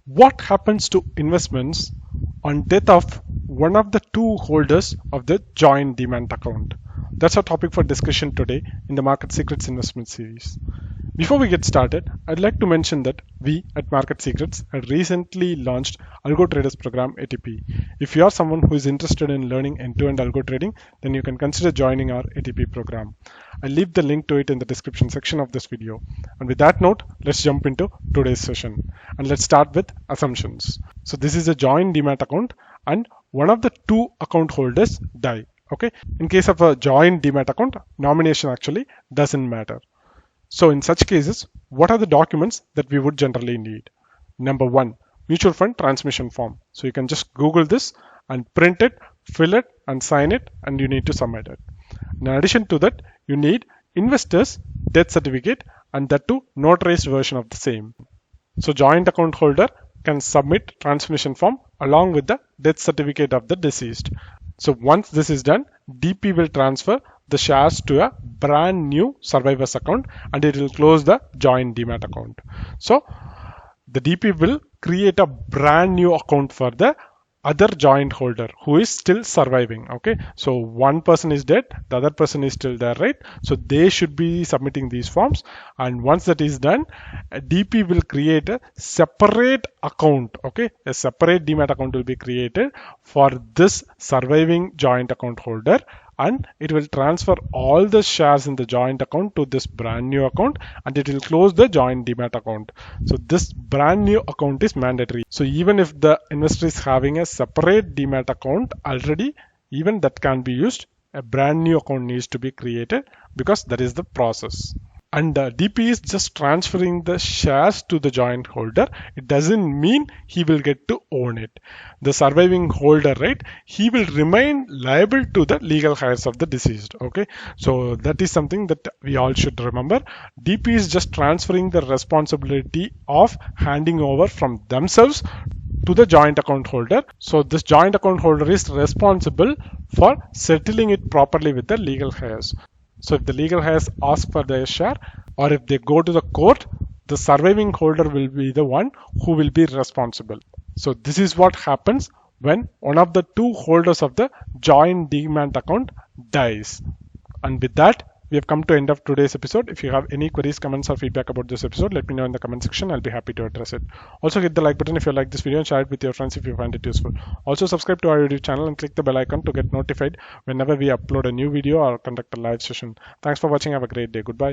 What happens to investments on death of one of the two holders of the joint demat account? That's our topic for discussion today in the Market Secrets investment series. Before we get started, I'd like to mention that we at Market Secrets had recently launched Algo Traders Program ATP. If you are someone who is interested in learning end-to-end algo trading, then you can consider joining our ATP program. I'll leave the link to it in the description section of this video. And with that note, let's jump into today's session. And let's start with assumptions. So this is a joint demat account and one of the two account holders die. Okay. In case of a joint demat account, nomination actually doesn't matter. So in such cases, what are the documents that we would generally need? Number one, mutual fund transmission form. So you can just Google this and print it, fill it and sign it, and you need to submit it. In addition to that, you need investor's death certificate and that too notarized version of the same. So joint account holder can submit transmission form along with the death certificate of the deceased. So once this is done, DP will transfer the shares to a brand new survivor's account and it will close the joint demat account. So the DP will create a brand new account for the other joint holder who is still surviving. Okay, so one person is dead, the other person is still there, right? So they should be submitting these forms, and once that is done, DP will create a separate account. Okay, a separate demat account will be created for this surviving joint account holder, and it will transfer all the shares in the joint account to this brand new account and it will close the joint demat account. So this brand new account is mandatory. So even if the investor is having a separate demat account already, even that can be used. A brand new account needs to be created because that is the process. And the DP is just transferring the shares to the joint holder. It doesn't mean he will get to own it. The surviving holder, right, he will remain liable to the legal heirs of the deceased. Okay, so that is something that we all should remember. DP is just transferring the responsibility of handing over from themselves to the joint account holder. So this joint account holder is responsible for settling it properly with the legal heirs. So if the legal heirs ask for their share or if they go to the court, the surviving holder will be the one who will be responsible. So this is what happens when one of the two holders of the joint demat account dies. And with that, we have come to end of today's episode. If you have any queries, comments or feedback about this episode, let me know in the comment section. I'll be happy to address it. Also hit the like button if you like this video and share it with your friends if you find it useful. Also subscribe to our YouTube channel and click the bell icon to get notified whenever we upload a new video or conduct a live session. Thanks for watching. Have a great day. Goodbye.